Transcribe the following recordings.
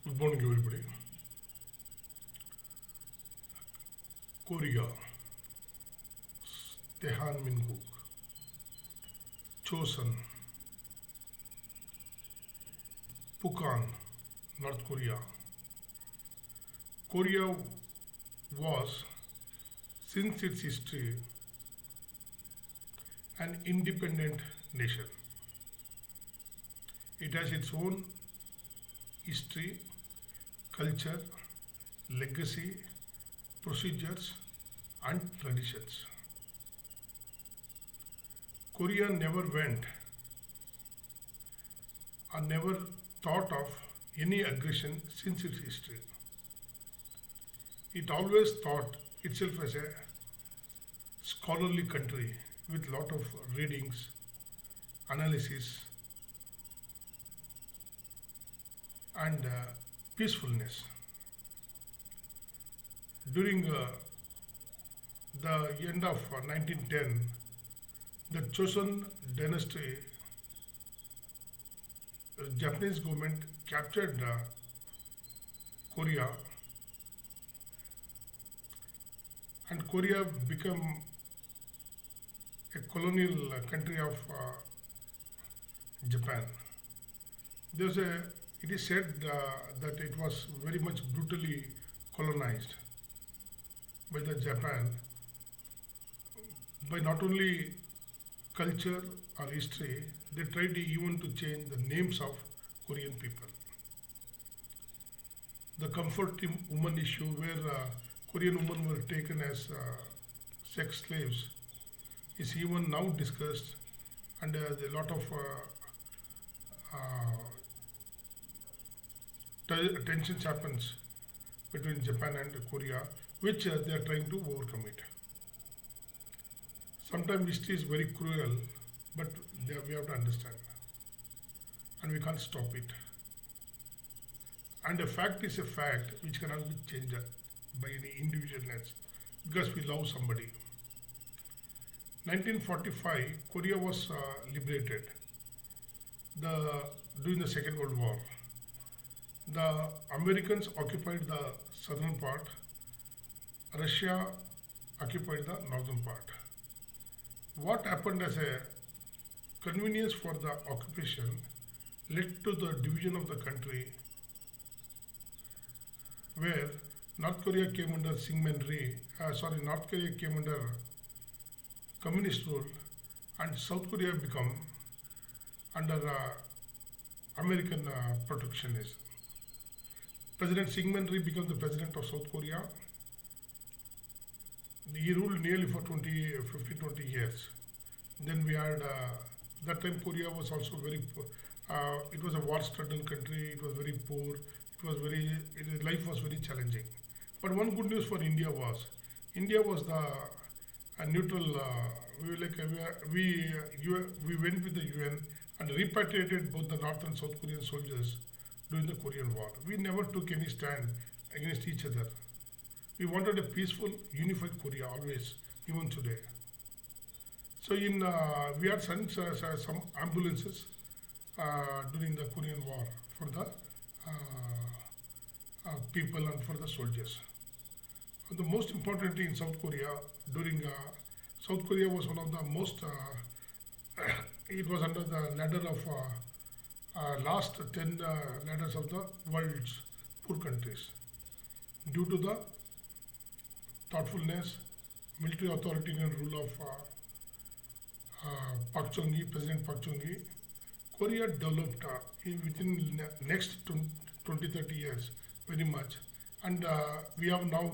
Good morning, everybody. Korea, Tehan Minkook, Chosun, Pukan, North Korea. Korea was, since its history, an independent nation. It has its own history, culture, legacy, procedures, and traditions. Korea never went or never thought of any aggression since its history. It always thought itself as a scholarly country with lot of readings, analysis, and peacefulness. During the end of 1910, the Chosun dynasty, Japanese government captured Korea, and Korea became a colonial country of Japan. There's a, it is said that it was very much brutally colonized by the Japan by not only culture or history, they tried even to change the names of Korean people. The comfort woman issue, where Korean women were taken as sex slaves, is even now discussed, and a lot of tensions happens between Japan and Korea, which they are trying to overcome it. Sometimes history is very cruel, but we have to understand, and we can't stop it. And a fact is a fact which cannot be changed by any individualness because we love somebody. 1945, Korea was liberated during the Second World War. The Americans occupied the southern part, Russia occupied the northern part. What happened as a convenience for the occupation led to the division of the country, where North Korea came under North Korea came under communist rule, and South Korea become under American protectionism. President Syngman Rhee became the president of South Korea. He ruled nearly for 20 years. Then we had, that time Korea was also very poor. It was a war-stricken country, it was very poor, life was very challenging. But one good news for India was the neutral, we went with the UN and repatriated both the North and South Korean soldiers during the Korean War. We never took any stand against each other. We wanted a peaceful, unified Korea always, even today. So we had sent some ambulances during the Korean War for the people and for the soldiers. And the most important thing in South Korea during South Korea was one of the most. It was under the ladder of last 10 ladders of the world's poor countries. Due to the thoughtfulness, military authoritarian rule of President Park Chung-hee, Korea developed within next 20-30 years very much, and we have now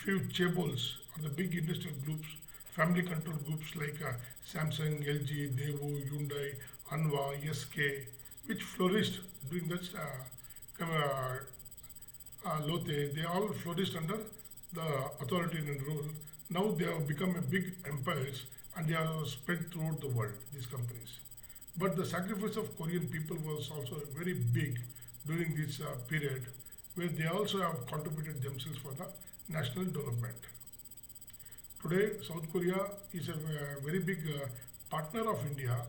few chaebols or the big industrial groups, family control groups like Samsung, LG, Daewoo, Hyundai, Hanwha, SK, which flourished during that Lotte. They all flourished under the authoritarian rule. Now they have become a big empires and they are spread throughout the world, these companies. But the sacrifice of Korean people was also very big during this period, where they also have contributed themselves for the national development. Today, South Korea is a very big partner of India,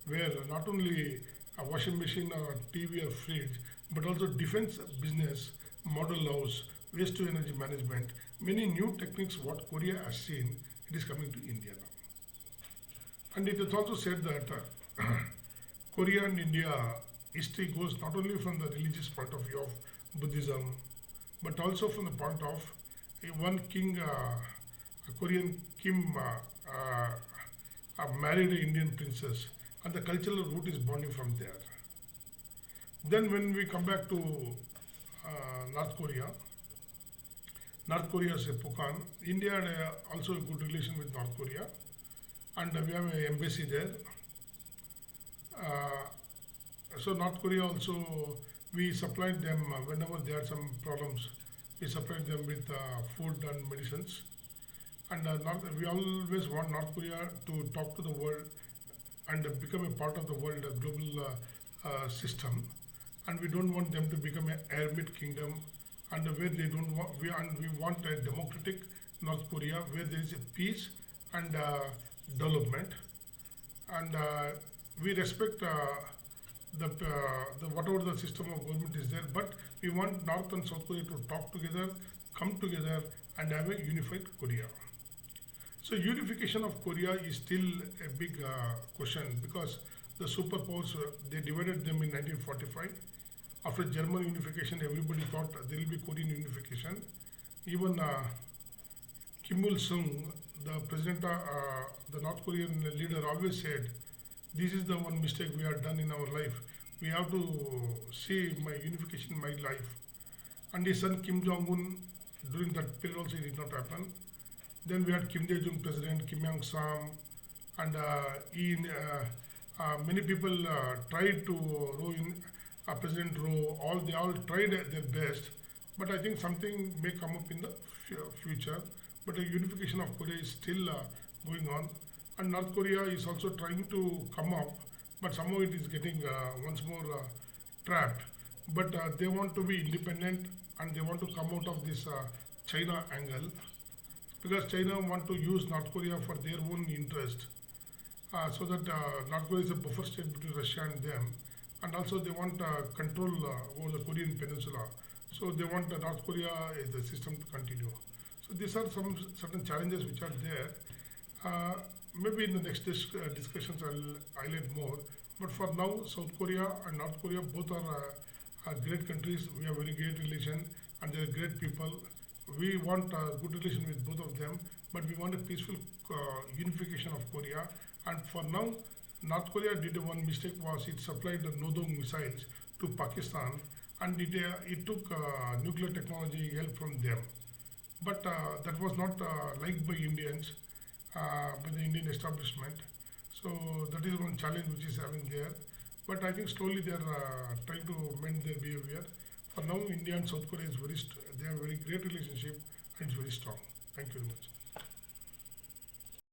where not only a washing machine or TV or fridge, but also defense business, model laws, waste to energy management, many new techniques what Korea has seen, it is coming to India now. And it is also said that Korea and India history goes not only from the religious point of view of Buddhism, but also from the point of one king, a Korean Kim, married an Indian princess, and the cultural root is bonding from there. Then when we come back to North Korea, North Korea is a Pukan. India had also a good relation with North Korea, and we have an embassy there. So North Korea also, we supplied them whenever they had some problems. We supplied them with food and medicines. And we always want North Korea to talk to the world and become a part of the world global system. And we don't want them to become an Arab kingdom, and where they don't want, we want a democratic North Korea where there is a peace and development. And we respect the whatever the system of government is there, but we want North and South Korea to talk together, come together, and have a unified Korea. So unification of Korea is still a big question, because the superpowers, they divided them in 1945. After German unification, everybody thought there will be Korean unification. Even Kim Il-sung, the president, the North Korean leader, always said, this is the one mistake we have done in our life. We have to see my unification in my life. And his son Kim Jong-un, during that period also it did not happen. Then we had Kim Dae-jung president, Kim Young-sam, and many people tried to row in President Roh. They all tried their best, but I think something may come up in the future. But the unification of Korea is still going on, and North Korea is also trying to come up, but somehow it is getting once more trapped. But they want to be independent, and they want to come out of this China angle, because China want to use North Korea for their own interest, so that North Korea is a buffer state between Russia and them, and also they want control over the Korean peninsula. So they want North Korea the system to continue. So these are some certain challenges which are there. Maybe in the next discussions I'll highlight more. But for now, South Korea and North Korea both are great countries. We have very great relation, and they are great people. We want a good relation with both of them, but we want a peaceful unification of Korea. And for now, North Korea did one mistake, was it supplied the Nodong missiles to Pakistan, and it took nuclear technology help from them. But that was not liked by Indians, by the Indian establishment. So that is one challenge which is having there. But I think slowly they are trying to mend their behavior. For now, India and South Korea is they have a very great relationship, and it's very strong. Thank you very much.